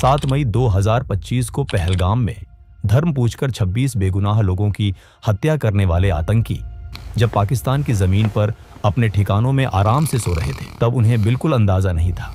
7 मई 2025 को पहलगाम में धर्म पूछकर 26 बेगुनाह लोगों की हत्या करने वाले आतंकी जब पाकिस्तान की जमीन पर अपने ठिकानों में आराम से सो रहे थे, तब उन्हें बिल्कुल अंदाजा नहीं था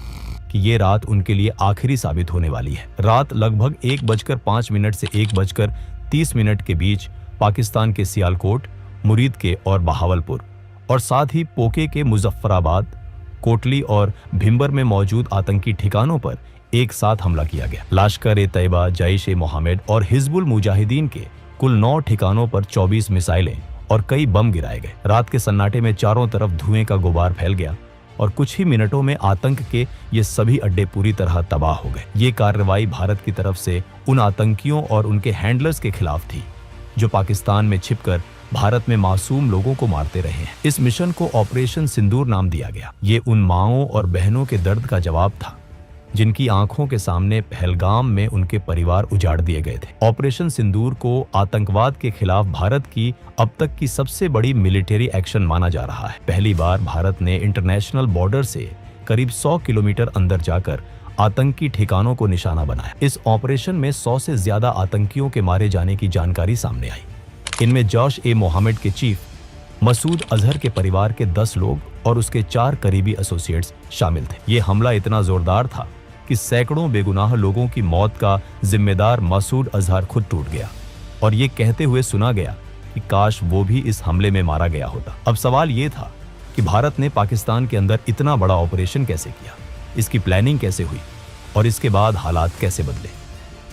कि ये रात उनके लिए आखिरी साबित होने वाली है। रात लगभग 1:05 से 1:30 के बीच पाकिस्तान के सियालकोट, मुरीद के और बहावलपुर और साथ ही पोके के मुजफ्फराबाद, कोटली और भिंबर में मौजूद आतंकी ठिकानों पर एक साथ हमला किया गया। लश्कर-ए-तैयबा, जैश-ए-मोहम्मद और हिजबुल मुजाहिदीन के कुल 9 ठिकानों पर 24 मिसाइलें और कई बम गिराए गए। रात के सन्नाटे में चारों तरफ धुएं का गुबार फैल गया और कुछ ही मिनटों में आतंक के ये सभी अड्डे पूरी तरह तबाह हो गए। ये कार्रवाई भारत की तरफ से उन आतंकियों और उनके हैंडलर्स के खिलाफ थी जो पाकिस्तान में छिपकर भारत में मासूम लोगों को मारते रहे हैं। इस मिशन को ऑपरेशन सिंदूर नाम दिया गया। ये उन माँओं और बहनों के दर्द का जवाब था जिनकी आंखों के सामने पहलगाम में उनके परिवार उजाड़ दिए गए थे। ऑपरेशन सिंदूर को आतंकवाद के खिलाफ भारत की अब तक की सबसे बड़ी मिलिट्री एक्शन माना जा रहा है। पहली बार भारत ने इंटरनेशनल बॉर्डर से करीब 100 किलोमीटर अंदर जाकर आतंकी ठिकानों को निशाना बनाया। इस ऑपरेशन में 100 से ज्यादा आतंकियों के मारे जाने की जानकारी सामने आई। इनमें जैश-ए-मोहम्मद के चीफ मसूद अजहर के परिवार के 10 लोग और उसके 4 करीबी एसोसिएट्स शामिल थे। ये हमला इतना जोरदार था कि सैकड़ों बेगुनाह लोगों की मौत का जिम्मेदार मसूद अजहर खुद टूट गया और ये कहते हुए सुना गया कि काश वो भी इस हमले में मारा गया होता। अब सवाल ये था कि भारत ने पाकिस्तान के अंदर इतना बड़ा ऑपरेशन कैसे किया, इसकी प्लानिंग कैसे हुई और इसके बाद हालात कैसे बदले।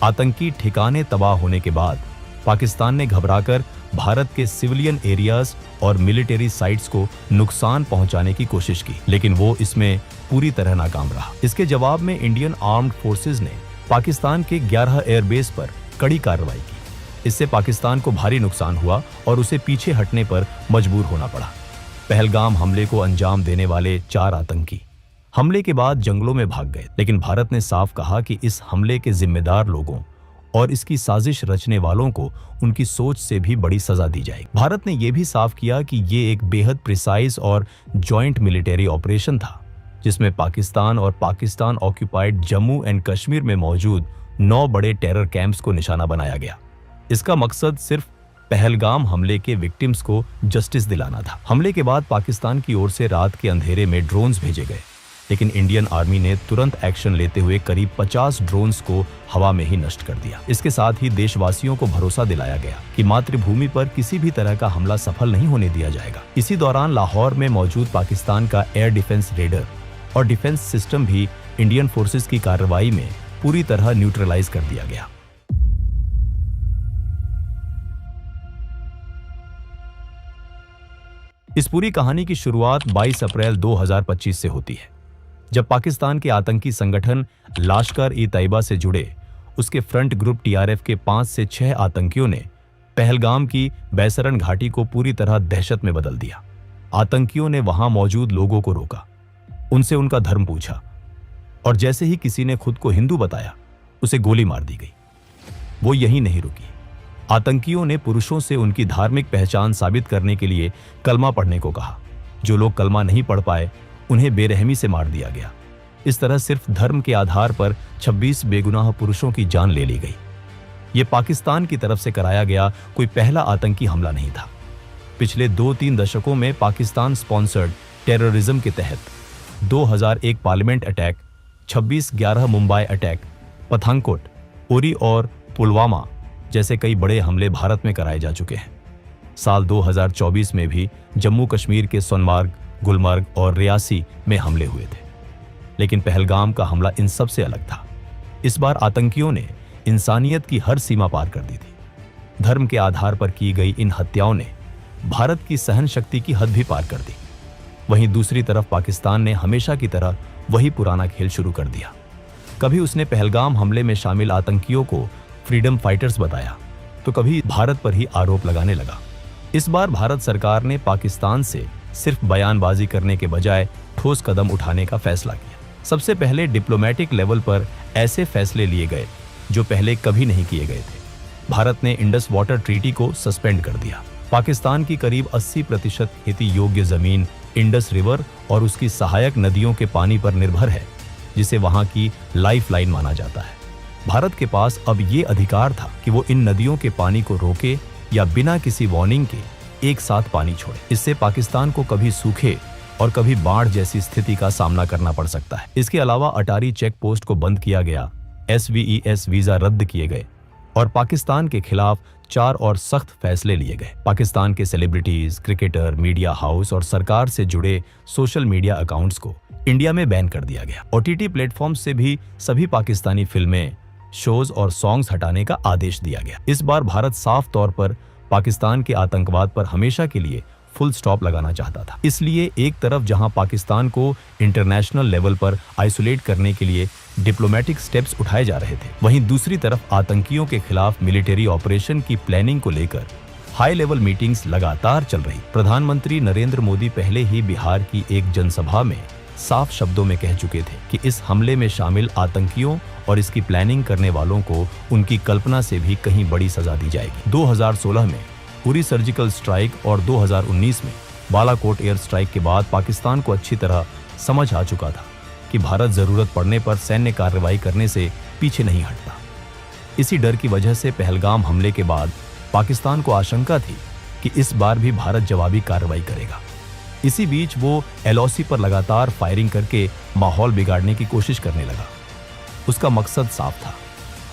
आतंकी ठिकाने तबाह होने के बाद पाकिस्तान ने घबराकर भारत के सिविलियन एरियाज और मिलिट्री साइट्स को नुकसान पहुंचाने की कोशिश की, लेकिन वो इसमें पूरी तरह नाकाम रहा। इसके जवाब में इंडियन आर्म्ड फोर्सेस ने पाकिस्तान के 11 एयरबेस पर कड़ी कार्रवाई की। इससे पाकिस्तान को भारी नुकसान हुआ और उसे पीछे हटने पर मजबूर होना पड़ा। पहलगाम हमले को अंजाम देने वाले 4 आतंकी हमले के बाद जंगलों में भाग गए, लेकिन भारत ने साफ कहा कि इस हमले के जिम्मेदार लोगों और इसकी साजिश रचने वालों को उनकी सोच से भी बड़ी सजा दी जाएगी। भारत ने यह भी साफ किया कि ये एक बेहद प्रिसाइज और जॉइंट मिलिट्री ऑपरेशन था जिसमें पाकिस्तान और पाकिस्तान ऑक्यूपाइड जम्मू एंड कश्मीर में मौजूद 9 बड़े टेरर कैंप्स को निशाना बनाया गया। इसका मकसद सिर्फ पहलगाम हमले के विक्टिम्स को जस्टिस दिलाना था। हमले के बाद पाकिस्तान की ओर से रात के अंधेरे में ड्रोन्स भेजे गए, लेकिन इंडियन आर्मी ने तुरंत एक्शन लेते हुए करीब 50 ड्रोन्स को हवा में ही नष्ट कर दिया। इसके साथ ही देशवासियों को भरोसा दिलाया गया कि मातृभूमि पर किसी भी तरह का हमला सफल नहीं होने दिया जाएगा। इसी दौरान लाहौर में मौजूद पाकिस्तान का एयर डिफेंस रेडर और डिफेंस सिस्टम भी इंडियन फोर्सेस की कार्रवाई में पूरी तरह न्यूट्रलाइज कर दिया गया। इस पूरी कहानी की शुरुआत 22 अप्रैल 2025 से होती है, जब पाकिस्तान के आतंकी संगठन लश्कर-ए-तैयबा से जुड़े उसके फ्रंट ग्रुप टीआरएफ के 5 से 6 आतंकियों ने पहलगाम की बैसरन घाटी को पूरी तरह दहशत में बदल दिया। आतंकियों ने वहां मौजूद लोगों को रोका, उनसे उनका धर्म पूछा और जैसे ही किसी ने खुद को हिंदू बताया, उसे गोली मार दी गई। वो यहीं नहीं रुकी। आतंकियों ने पुरुषों से उनकी धार्मिक पहचान साबित करने के लिए कलमा पढ़ने को कहा। जो लोग कलमा नहीं पढ़ पाए, उन्हें बेरहमी से मार दिया गया। इस तरह सिर्फ धर्म के आधार पर 26 बेगुनाह पुरुषों की जान ले ली गई। ये पाकिस्तान की तरफ से कराया गया कोई पहला आतंकी हमला नहीं था। पिछले 2-3 दशकों में पाकिस्तान स्पॉन्सर्ड टेररिज्म के तहत 2001 parliament attack, 26/11 Mumbai attack, Pathankot, Uri और पुलवामा जैसे कई बड़े हमले भारत में कराए जा चुके हैं। साल 2024 में भी जम्मू कश्मीर के सोनमार्ग, गुलमर्ग और रियासी में हमले हुए थे, लेकिन पहलगाम का हमला इन सब से अलग था। इस बार आतंकियों ने इंसानियत की हर सीमा पार कर दी थी। धर्म के आधार पर की गई इन हत्याओं ने भारत की सहन शक्ति की हद भी पार कर दी। वहीं दूसरी तरफ पाकिस्तान ने हमेशा की तरह वही पुराना खेल शुरू कर दिया। कभी उसने पहलगाम हमले में शामिल आतंकियों को फ्रीडम फाइटर्स बताया, तो कभी भारत पर ही आरोप लगाने लगा। इस बार भारत सरकार ने पाकिस्तान से सिर्फ बयानबाजी करने के बजाय ठोस कदम उठाने का फैसला किया। सबसे पहले डिप्लोमेटिक लेवल पर ऐसे फैसले लिए गए जो पहले कभी नहीं किए गए थे। भारत ने इंडस वाटर ट्रीटी को सस्पेंड कर दिया। पाकिस्तान की करीब 80% खेती योग्य जमीन इंडस रिवर और उसकी सहायक नदियों के पानी पर निर्भर है, जिसे वहां की लाइफलाइन माना जाता है। भारत के पास अब ये अधिकार था कि वो इन नदियों के पानी को रोके या बिना किसी वार्निंग के एक साथ पानी छोड़े। इससे पाकिस्तान को कभी सूखे और कभी बाढ़ जैसी स्थिति का सामना करना पड़ सकता है। इसके अलावा अटारी चेक पोस्ट को बंद किया गया, SVES वीजा रद्द किए गए और पाकिस्तान के खिलाफ 4 और सख्त फैसले लिए गए। पाकिस्तान के सेलिब्रिटीज, क्रिकेटर, मीडिया हाउस और सरकार से जुड़े सोशल मीडिया अकाउंट्स को इंडिया में बैन कर दिया गया। OTT प्लेटफॉर्म से भी सभी पाकिस्तानी फिल्में, शोज और सॉन्ग्स हटाने का आदेश दिया गया। इस बार भारत साफ तौर पर पाकिस्तान के आतंकवाद पर हमेशा के लिए फुल स्टॉप लगाना चाहता था। इसलिए एक तरफ जहां पाकिस्तान को इंटरनेशनल लेवल पर आइसोलेट करने के लिए डिप्लोमेटिक स्टेप्स उठाए जा रहे थे, वहीं दूसरी तरफ आतंकियों के खिलाफ मिलिट्री ऑपरेशन की प्लानिंग को लेकर हाई लेवल मीटिंग्स लगातार चल रही। प्रधानमंत्री नरेंद्र मोदी पहले ही बिहार की एक जनसभा में साफ शब्दों में कह चुके थे कि इस हमले में शामिल आतंकियों और इसकी प्लानिंग करने वालों को उनकी कल्पना से भी कहीं बड़ी सजा दी जाएगी। 2016 में उरी सर्जिकल स्ट्राइक और 2019 में बालाकोट एयर स्ट्राइक के बाद पाकिस्तान को अच्छी तरह समझ आ चुका था कि भारत जरूरत पड़ने पर सैन्य कार्रवाई करने से पीछे नहीं हटता। इसी डर की वजह से पहलगाम हमले के बाद पाकिस्तान को आशंका थी कि इस बार भी भारत जवाबी कार्रवाई करेगा। इसी बीच वो LOC पर लगातार फायरिंग करके माहौल बिगाड़ने की कोशिश करने लगा। उसका मकसद साफ था,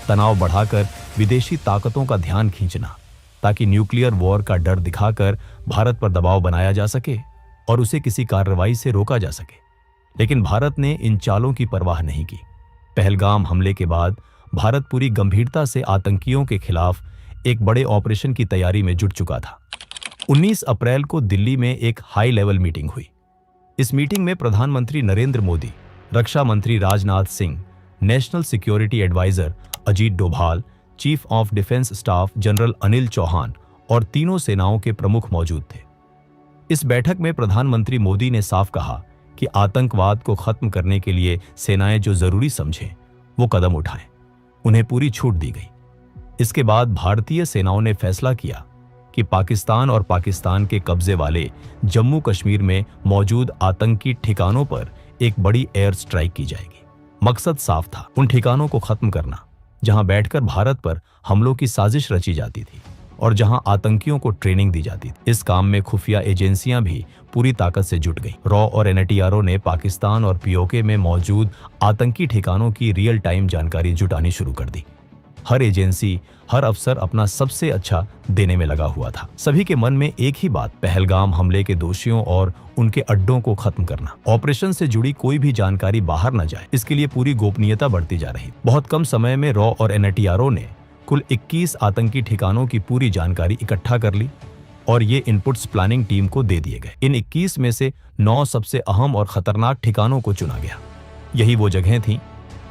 तनाव बढ़ाकर विदेशी ताकतों का ध्यान खींचना, ताकि न्यूक्लियर वॉर का डर दिखाकर भारत पर दबाव बनाया जा सके और उसे किसी कार्रवाई से रोका जा सके। लेकिन भारत ने इन चालों की परवाह नहीं की। पहलगाम हमले के बाद भारत पूरी गंभीरता से आतंकियों के खिलाफ एक बड़े ऑपरेशन की तैयारी में जुट चुका था। 19 अप्रैल को दिल्ली में एक हाई लेवल मीटिंग हुई। इस मीटिंग में प्रधानमंत्री नरेंद्र मोदी, रक्षा मंत्री Rajnath Singh, national security advisor Ajit Doval, chief of defence staff general Anil Chauhan और तीनों सेनाओं के प्रमुख मौजूद थे। इस बैठक में प्रधानमंत्री मोदी ने साफ कहा कि आतंकवाद को खत्म करने के लिए सेनाएं जो जरूरी समझें वो कदम उठाएं। उन्हें पूरी छूट दी गई। इसके बाद भारतीय सेनाओं ने फैसला किया कि पाकिस्तान और पाकिस्तान के कब्जे वाले जम्मू कश्मीर में मौजूद आतंकी ठिकानों पर एक बड़ी एयर स्ट्राइक की जाएगी। मकसद साफ था, उन ठिकानों को खत्म करना जहां बैठकर भारत पर हमलों की साजिश रची जाती थी और जहां आतंकियों को ट्रेनिंग दी जाती थी। इस काम में खुफिया एजेंसियां भी पूरी ताकत से जुट गईं। रॉ और NTRO ने पाकिस्तान और POK में मौजूद आतंकी ठिकानों की रियल टाइम जानकारी जुटानी शुरू कर दी। हर एजेंसी, हर अफसर अपना सबसे अच्छा देने में लगा हुआ था। सभी के मन में एक ही बात, पहलगाम हमले के दोषियों और उनके अड्डों को खत्म करना। ऑपरेशन से जुड़ी कोई भी जानकारी बाहर न जाए, इसके लिए पूरी गोपनीयता बढ़ती जा रही। बहुत कम समय में रॉ और NTRO ने कुल 21 आतंकी ठिकानों की पूरी जानकारी इकट्ठा कर ली और ये इनपुट्स प्लानिंग टीम को दे दिए गए। इन 21 में से 9 सबसे अहम और खतरनाक ठिकानों को चुना गया। यही वो जगहें थीं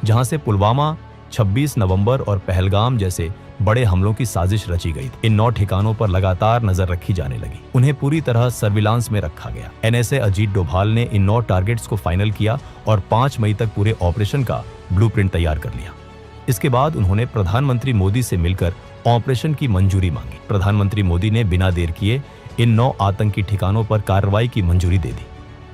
जहां से पुलवामा, 26 नवंबर और पहलगाम जैसे बड़े हमलों की साजिश रची गई थी। इन 9 ठिकानों पर लगातार नजर रखी जाने लगी। उन्हें पूरी तरह सर्विलांस में रखा गया। NSA अजीत डोभाल ने इन 9 टारगेट्स को फाइनल किया और 5 मई तक पूरे ऑपरेशन का ब्लूप्रिंट तैयार कर लिया। इसके बाद उन्होंने प्रधानमंत्री मोदी से मिलकर ऑपरेशन की मंजूरी मांगी। प्रधानमंत्री मोदी ने बिना देर किए इन 9 आतंकी ठिकानों पर कार्रवाई की मंजूरी दे दी।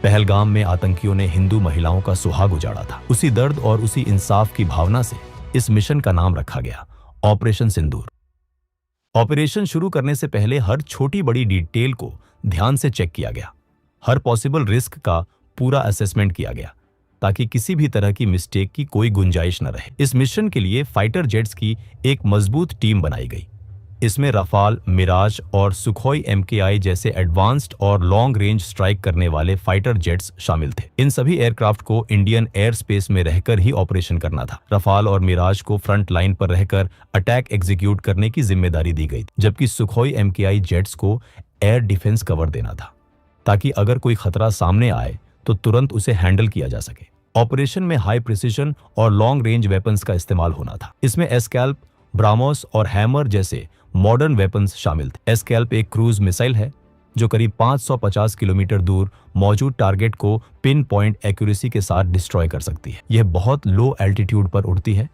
पहलगाम में आतंकियों ने हिंदू महिलाओं का सुहाग उजाड़ा था। उसी दर्द और उसी इंसाफ की भावना से इस मिशन का नाम रखा गया, ऑपरेशन सिंदूर। ऑपरेशन शुरू करने से पहले हर छोटी बड़ी डिटेल को ध्यान से चेक किया गया। हर पॉसिबल रिस्क का पूरा असेसमेंट किया गया ताकि किसी भी तरह की मिस्टेक की कोई गुंजाइश न रहे। इस मिशन के लिए फाइटर जेट्स की एक मजबूत टीम बनाई गई। इसमें रफाल, मिराज और सुखोई MKI जैसे एडवांस्ड और लॉन्ग रेंज स्ट्राइक करने वाले फाइटर जेट्स शामिल थे। इन सभी एयरक्राफ्ट को इंडियन एयर स्पेस में रहकर ही ऑपरेशन करना था। रफाल और मिराज को फ्रंट लाइन पर रहकर अटैक एग्जीक्यूट करने की जिम्मेदारी दी गई, जबकि सुखोई MKI जेट्स को एयर डिफेंस कवर देना था ताकि अगर कोई खतरा सामने आए तो तुरंत उसे हैंडल किया जा सके। ऑपरेशन में हाई प्रिसिशन और लॉन्ग रेंज वेपन्स का इस्तेमाल होना था। इसमें एस्कैल्प, ब्रामोस और हैमर जैसे मॉडर्न वेपन्स शामिल थे। एस्कैल्प एक क्रूज मिसाइल है जो करीब 550 किलोमीटर दूर मौजूद टारगेट को पिन पॉइंट एक्यूरेसी के साथ डिस्ट्रॉय कर सकती है। यह बहुत लो एल्टीट्यूड पर उड़ती है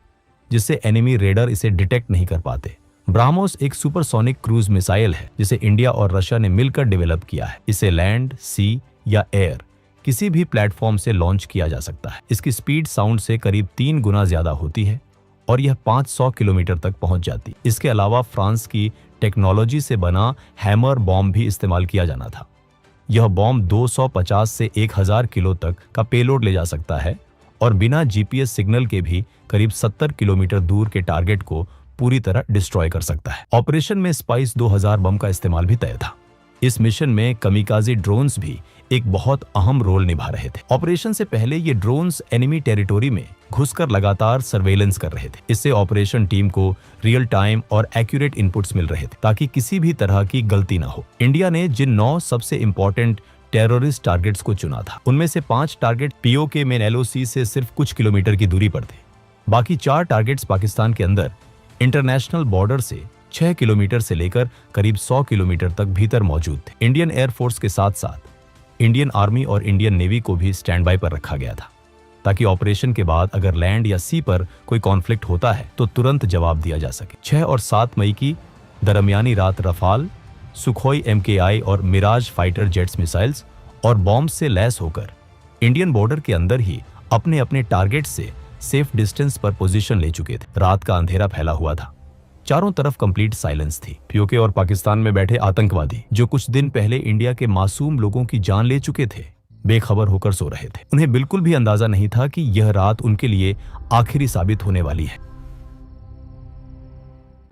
जिससे एनिमी रेडर इसे डिटेक्ट नहीं कर पाते। ब्राह्मोस एक सुपरसोनिक क्रूज मिसाइल है जिसे इंडिया और रशिया ने मिलकर डेवलप किया है। इसे लैंड, सी या एयर किसी भी प्लेटफॉर्म से लॉन्च किया जा सकता है। इसकी स्पीड साउंड से करीब 3 गुना ज्यादा होती है और यह 500 किलोमीटर तक पहुंच जाती। इसके अलावा फ्रांस की टेक्नोलॉजी से बना हैमर बॉम्ब भी इस्तेमाल किया जाना था। यह बॉम्ब 250 से 1000 किलो तक का पेलोड ले जा सकता है और बिना जीपीएस सिग्नल के भी करीब 70 किलोमीटर दूर के टारगेट को पूरी तरह डिस्ट्रॉय कर सकता है। ऑपरेशन में स्पाइस 2000 बम का इस्तेमाल भी तय था। इस मिशन में कमिकाजी ड्रोन्स भी एक बहुत अहम रोल निभा रहे थे। ऑपरेशन से पहले ये ड्रोन्स एनिमी टेरिटोरी में घुसकर लगातार सर्वेलेंस कर रहे थे। इससे ऑपरेशन टीम को रियल टाइम और एक्यूरेट इनपुट्स मिल रहे थे ताकि किसी भी तरह की गलती ना हो। इंडिया ने जिन 9 सबसे इंपॉर्टेंट टेररिस्ट टारगेट्स को चुना था, उनमें से 5 टारगेट पीओके मेन एलओसी से सिर्फ कुछ किलोमीटर की दूरी पर थे। बाकी 4 टारगेट्स पाकिस्तान के अंदर इंटरनेशनल बॉर्डर से 6 किलोमीटर से लेकर करीब 100 किलोमीटर तक भीतर मौजूद थे। इंडियन एयरफोर्स के साथ साथ इंडियन आर्मी और इंडियन नेवी को भी स्टैंड बाय पर रखा गया था ताकि ऑपरेशन के बाद अगर लैंड या सी पर कोई कॉन्फ्लिक्ट होता है तो तुरंत जवाब दिया जा सके। 6 और 7 मई की दरमियानी रात रफाल, सुखोई MKI और मिराज फाइटर जेट्स मिसाइल्स और बॉम्ब से लैस होकर इंडियन बॉर्डर के अंदर ही अपने अपने टारगेट से सेफ डिस्टेंस पर पोजीशन ले चुके थे। रात का अंधेरा फैला हुआ था, चारों तरफ कंप्लीट साइलेंस थी। पीओके और पाकिस्तान में बैठे आतंकवादी जो कुछ दिन पहले इंडिया के मासूम लोगों की जान ले चुके थे, बेखबर होकर सो रहे थे। उन्हें बिल्कुल भी अंदाजा नहीं था कि यह रात उनके लिए आखिरी साबित होने वाली है।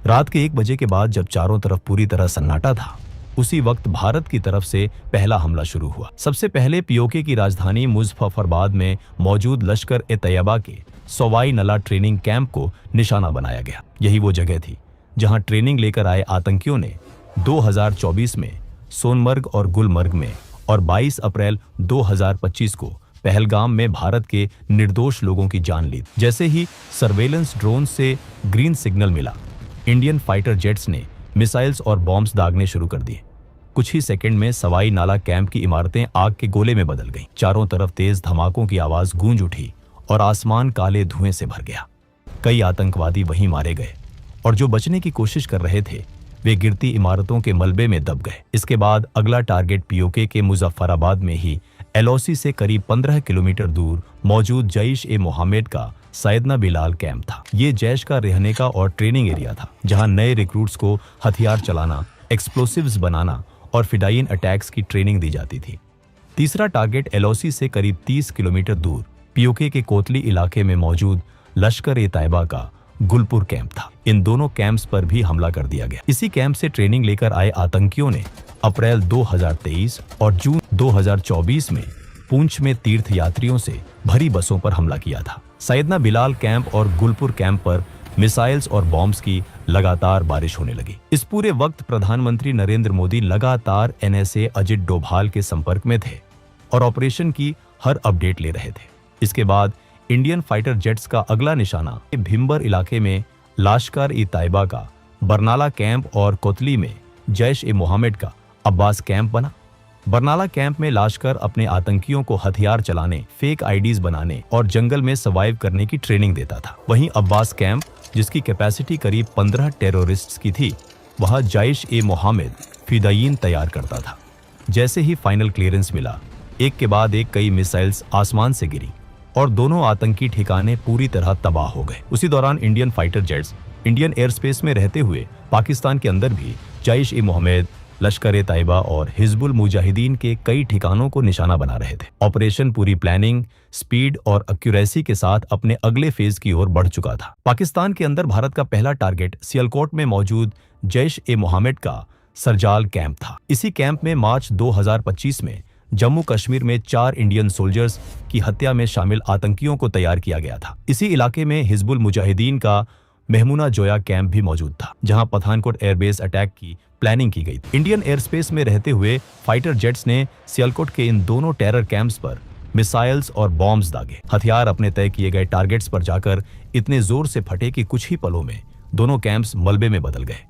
रात के 1 बजे के बाद जब चारों तरफ पूरी तरह सन्नाटा था, उसी वक्त भारत की तरफ से पहला हमला शुरू हुआ। सबसे पहले पीओके की राजधानी मुजफ्फराबाद में मौजूद लश्कर-ए-तैयबा के सवाई नला ट्रेनिंग कैंप को निशाना बनाया गया। यही वो जगह थी जहां ट्रेनिंग लेकर आए आतंकियों ने 2024 में सोनमर्ग और गुलमर्ग में और 22 अप्रैल 2025 को पहलगाम में भारत के निर्दोष लोगों की जान ली। जैसे ही सर्वेलेंस ड्रोन से ग्रीन सिग्नल मिला, इंडियन फाइटर जेट्स ने मिसाइल्स और बॉम्ब्स दागने शुरू कर दिए। कुछ ही सेकंड में सवाई नाला कैंप की इमारतें आग के गोले में बदल गईं। चारों तरफ तेज धमाकों की आवाज गूंज उठी और आसमान काले धुएं से भर गया। कई आतंकवादी वहीं मारे गए और जो बचने की कोशिश कर रहे थे वे गिरती इमारतों के मलबे में दब गए। इसके बाद अगला टारगेट पीओके के मुजफ्फराबाद में ही एलओसी से करीब 15 किलोमीटर दूर मौजूद जैश-ए-मोहम्मद का सैयदना बिलाल कैंप था। ये जैश का रहने का और ट्रेनिंग एरिया था जहां नए रिक्रूट्स को हथियार चलाना, एक्सप्लोसिव्स बनाना और फिडाइन अटैक्स की ट्रेनिंग दी जाती थी। तीसरा टारगेट एलओसी से करीब 30 किलोमीटर दूर पीओके के कोतली इलाके में मौजूद लश्कर-ए-तैयबा का गुलपुर कैंप था। इन दोनों कैंप्स पर भी हमला कर दिया गया। इसी कैंप से ट्रेनिंग लेकर आए आतंकियों ने अप्रैल 2023 और जून 2024 में पुंछ में तीर्थ यात्रियों से भरी बसों पर हमला किया था। सैयदना बिलाल कैंप और गुलपुर कैंप पर मिसाइल्स और बॉम्ब्स की लगातार बारिश होने लगी। इस पूरे वक्त प्रधानमंत्री नरेंद्र मोदी लगातार NSA अजित डोभाल के संपर्क में थे और ऑपरेशन की हर अपडेट ले रहे थे। इसके बाद इंडियन फाइटर जेट्स का अगला निशाना भिम्बर इलाके में लश्कर-ए-तैयबा का बरनाला कैंप और कोतली में जैश-ए-मोहम्मद का अब्बास कैंप बना। बरनाला कैंप में लश्कर अपने आतंकियों को हथियार चलाने, फेक आईडीज बनाने और जंगल में सर्वाइव करने की ट्रेनिंग देता था। वहीं अब्बास कैंप, जिसकी कैपेसिटी करीब 15 टेररिस्ट्स की थी, वहां जैश-ए-मोहम्मद फिदायीन तैयार करता था। जैसे ही फाइनल क्लियरेंस मिला, एक के बाद एक कई मिसाइल्स आसमान से गिरी और दोनों आतंकी ठिकाने पूरी तरह तबाह हो गए। उसी दौरान Indian fighter jets Indian air space में रहते हुए पाकिस्तान के अंदर भी जैश-ए-मोहम्मद, लश्कर-ए-तैयबा और हिजबुल मुजाहिदीन के कई ठिकानों को निशाना बना रहे थे। ऑपरेशन पूरी प्लानिंग, स्पीड और एक्यूरेसी के साथ अपने अगले फेज की ओर बढ़ चुका था। पाकिस्तान के अंदर भारत का पहला टारगेट सियालकोट में मौजूद जैश-ए-मोहम्मद का सरजाल कैंप था। इसी कैंप में मार्च 2025 में जम्मू कश्मीर में 4 इंडियन सोल्जर्स की हत्या में शामिल आतंकियों को तैयार किया गया था। इसी इलाके में हिजबुल मुजाहिदीन का मेहमुना जोया कैंप भी मौजूद था, जहां पठानकोट एयरबेस अटैक की प्लानिंग की गई थी। इंडियन एयर स्पेस में रहते हुए फाइटर जेट्स ने सियालकोट के इन दोनों टेरर कैंप्स पर मिसाइल्स और बॉम्ब्स दागे। हथियार अपने तय किए गए टारगेट्स पर जाकर इतने जोर से फटे कि कुछ ही पलों में दोनों कैंप्स मलबे में बदल गए।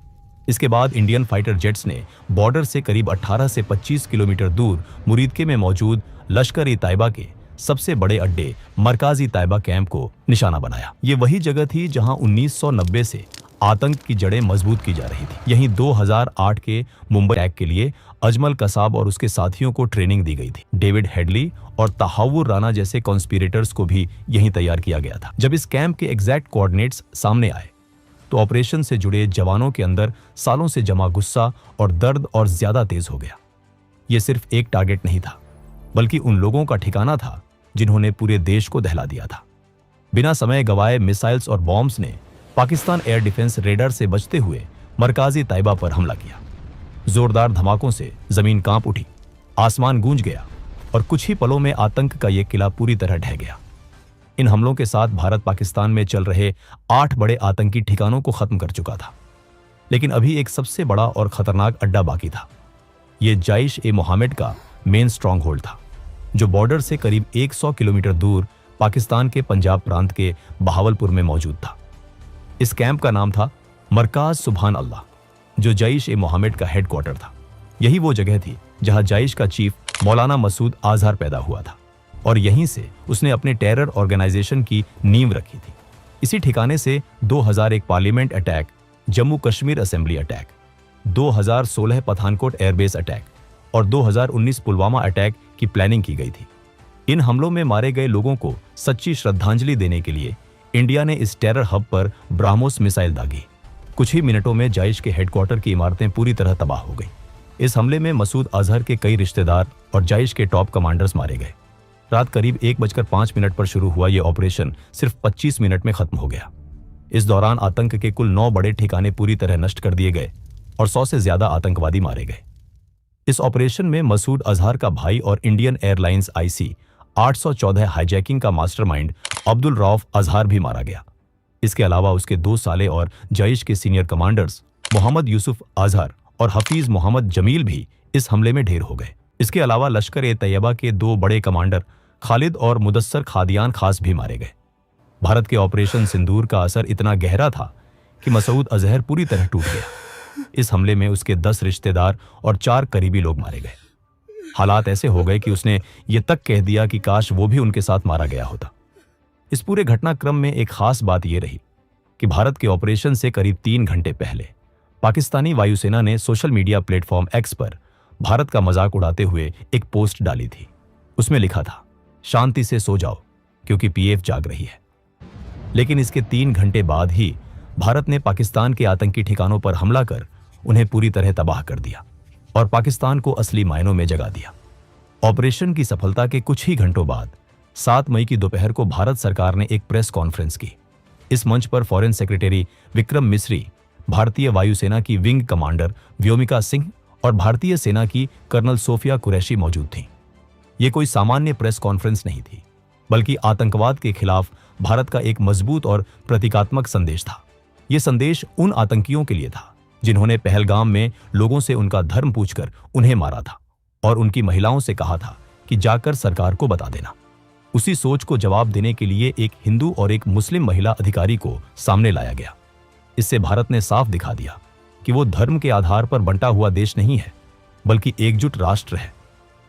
इसके बाद इंडियन फाइटर जेट्स ने बॉर्डर से करीब 18 से 25 किलोमीटर दूर मुरीदके में मौजूद लश्कर-ए-तैयबा के सबसे बड़े अड्डे मरकाजी तैयबा कैंप को निशाना बनाया। ये वही जगह थी जहां 1990 से आतंक की जड़ें मजबूत की जा रही थी। यहीं 2008 के मुंबई अटैक के लिए अजमल कसाब और उसके साथियों को ट्रेनिंग दी गई थी। डेविड हेडली और तहावुर राना जैसे कॉन्स्पिरेटर्स को भी यहीं तैयार किया गया था। जब इस कैंप के एग्जैक्ट कोऑर्डिनेट्स सामने आए तो ऑपरेशन से जुड़े जवानों के अंदर सालों से जमा गुस्सा और दर्द और ज्यादा तेज हो गया। यह सिर्फ एक टारगेट नहीं था, बल्कि उन लोगों का ठिकाना था जिन्होंने पूरे देश को दहला दिया था। बिना समय गंवाए मिसाइल्स और बॉम्ब्स ने पाकिस्तान एयर डिफेंस रेडार से बचते हुए मरकाजी तैयबा पर हमला किया। जोरदार धमाकों से जमीन कांप उठी, आसमान गूंज गया और कुछ ही पलों में आतंक का यह किला पूरी तरह ढह गया। इन हमलों के साथ भारत पाकिस्तान में चल रहे 8 बड़े आतंकी ठिकानों को खत्म कर चुका था। लेकिन अभी एक सबसे बड़ा और खतरनाक अड्डा बाकी था। यह जैश-ए-मोहम्मद का मेन स्ट्रांग होल्ड था, जो बॉर्डर से करीब 100 किलोमीटर दूर पाकिस्तान के पंजाब प्रांत के बहावलपुर में मौजूद था। इस कैंप का नाम था मरकाज सुभान अल्लाह, जो जैश-ए-मोहम्मद का हेडक्वार्टर था। यही वो जगह थी जहां जैश का चीफ मौलाना मसूद अजहर पैदा हुआ था और यहीं से उसने अपने टेरर ऑर्गेनाइजेशन की नींव रखी थी। इसी ठिकाने से 2001 parliament attack, Jammu Kashmir assembly attack, 2016 Pathankot airbase attack और 2019 पुलवामा अटैक की प्लानिंग की गई थी। इन हमलों में मारे गए लोगों को सच्ची श्रद्धांजलि देने के लिए इंडिया ने इस टेरर हब पर ब्राह्मोस मिसाइल दागी। कुछ ही मिनटों में जैश के हेडक्वार्टर की इमारतें पूरी तरह तबाह हो गई। इस हमले में मसूद अजहर के कई रिश्तेदार और जैश के टॉप कमांडर्स मारे गए। रात करीब 1:05 पर शुरू हुआ यह ऑपरेशन सिर्फ 25 मिनट में खत्म हो गया। इस दौरान आतंक के कुल 9 बड़े ठिकाने पूरी तरह नष्ट कर दिए गए और 100 से ज्यादा आतंकवादी मारे गए। इस ऑपरेशन में मसूद अजहर का भाई और इंडियन एयरलाइंस IC 814 हाईजैकिंग का मास्टरमाइंड अब्दुल रऊफ अजहर भी मारा गया। इसके अलावा उसके 2 साले और जैश के सीनियर कमांडर्स मोहम्मद यूसुफ अजहर और हफीज मोहम्मद जमील भी इस हमले में ढेर हो गए। इसके अलावा लश्कर-ए-तैयबा के 2 बड़े कमांडर खालिद और मुदस्सर खादियान खास भी मारे गए। भारत के ऑपरेशन सिंदूर का असर इतना गहरा था कि मसूद अजहर पूरी तरह टूट गया। इस हमले में उसके 10 रिश्तेदार और 4 करीबी लोग मारे गए। हालात ऐसे हो गए कि उसने ये तक कह दिया कि काश वो भी उनके साथ मारा गया होता। इस पूरे घटनाक्रम में एक खास बात यह रही कि भारत के ऑपरेशन से करीब 3 घंटे पहले पाकिस्तानी वायुसेना ने सोशल मीडिया प्लेटफॉर्म X पर भारत का मजाक उड़ाते हुए एक पोस्ट डाली थी। उसमें लिखा था, शांति से सो जाओ क्योंकि PF जाग रही है। लेकिन इसके 3 घंटे बाद ही भारत ने पाकिस्तान के आतंकी ठिकानों पर हमला कर उन्हें पूरी तरह तबाह कर दिया और पाकिस्तान को असली मायनों में जगा दिया। ऑपरेशन की सफलता के कुछ ही घंटों बाद 7 मई की दोपहर को भारत सरकार ने एक प्रेस कॉन्फ्रेंस की। इस मंच पर फॉरेन सेक्रेटरी विक्रम मिस्री, भारतीय वायुसेना की विंग कमांडर व्योमिका सिंह और भारतीय सेना की कर्नल सोफिया कुरैशी मौजूद थीं। ये कोई सामान्य प्रेस कॉन्फ्रेंस नहीं थी, बल्कि आतंकवाद के खिलाफ भारत का एक मजबूत और प्रतीकात्मक संदेश था। यह संदेश उन आतंकियों के लिए था जिन्होंने पहलगाम में लोगों से उनका धर्म पूछकर उन्हें मारा था और उनकी महिलाओं से कहा था कि जाकर सरकार को बता देना। उसी सोच को जवाब देने के लिए एक हिंदू और एक मुस्लिम महिला अधिकारी को सामने लाया गया। इससे भारत ने साफ दिखा दिया कि वो धर्म के आधार पर बंटा हुआ देश नहीं है, बल्कि एकजुट राष्ट्र है।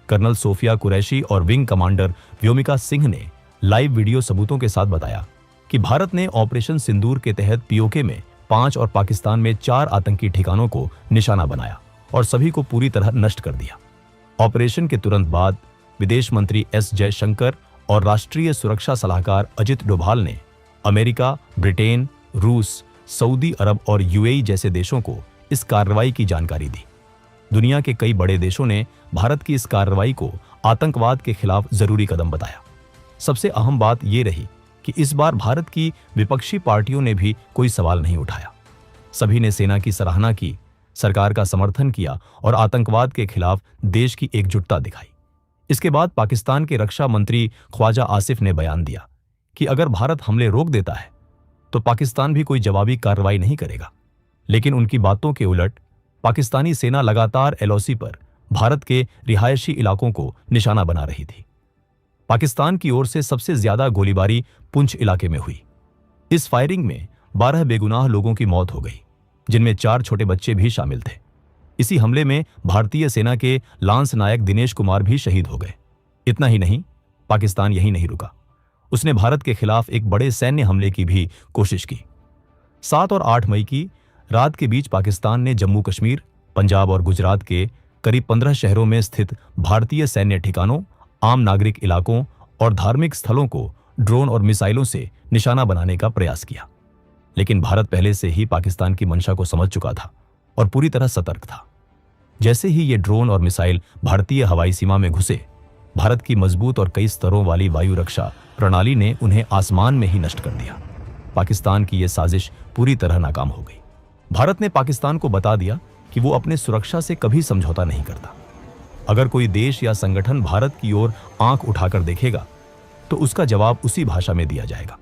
कर्नल सोफिया कुरैशी और विंग कमांडर व्योमिका सिंह ने लाइव वीडियो सबूतों के साथ बताया कि भारत ने ऑपरेशन सिंदूर के तहत POK में 5 और पाकिस्तान में 4 आतंकी ठिकानों को निशाना बनाया और सभी को पूरी तरह नष्ट कर दिया। ऑपरेशन के तुरंत बाद विदेश मंत्री S जयशंकर और राष्ट्रीय सुरक्षा सलाहकार अजित डोभाल ने अमेरिका, ब्रिटेन, रूस, सऊदी अरब और UAE जैसे देशों को इस कार्रवाई की जानकारी दी। दुनिया के कई बड़े देशों ने भारत की इस कार्रवाई को आतंकवाद के खिलाफ जरूरी कदम बताया। सबसे अहम बात यह रही कि इस बार भारत की विपक्षी पार्टियों ने भी कोई सवाल नहीं उठाया। सभी ने सेना की सराहना की, सरकार का समर्थन किया और आतंकवाद के खिलाफ देश की एकजुटता दिखाई। इसके बाद पाकिस्तान के रक्षा मंत्री ख्वाजा आसिफ ने बयान दिया कि अगर भारत हमले रोक देता है तो पाकिस्तान भी कोई जवाबी कार्रवाई नहीं करेगा। लेकिन उनकी बातों के उलट पाकिस्तानी सेना लगातार LOC पर भारत के रिहायशी इलाकों को निशाना बना रही थी। पाकिस्तान की ओर से सबसे ज्यादा गोलीबारी पुंछ इलाके में हुई। इस फायरिंग में 12 बेगुनाह लोगों की मौत हो गई, जिनमें 4 छोटे बच्चे भी शामिल थे। इसी हमले में भारतीय सेना के लांस नायक दिनेश कुमार भी शहीद हो गए। इतना ही नहीं, पाकिस्तान यहीं नहीं रुका, उसने भारत के खिलाफ एक बड़े सैन्य हमले की भी कोशिश की। 7 और 8 मई की रात के बीच पाकिस्तान ने जम्मू कश्मीर, पंजाब और गुजरात के करीब 15 शहरों में स्थित भारतीय सैन्य ठिकानों, आम नागरिक इलाकों और धार्मिक स्थलों को ड्रोन और मिसाइलों से निशाना बनाने का प्रयास किया। लेकिन भारत पहले से ही पाकिस्तान की मंशा को समझ चुका था और पूरी तरह सतर्क था। जैसे ही ये ड्रोन और मिसाइल भारतीय हवाई सीमा में घुसे, भारत की मजबूत और कई स्तरों वाली वायु रक्षा प्रणाली ने उन्हें आसमान में ही नष्ट कर दिया। पाकिस्तान की यह साजिश पूरी तरह नाकाम हो गई। भारत ने पाकिस्तान को बता दिया कि वो अपने सुरक्षा से कभी समझौता नहीं करता। अगर कोई देश या संगठन भारत की ओर आंख उठाकर देखेगा तो उसका जवाब उसी भाषा में दिया जाएगा।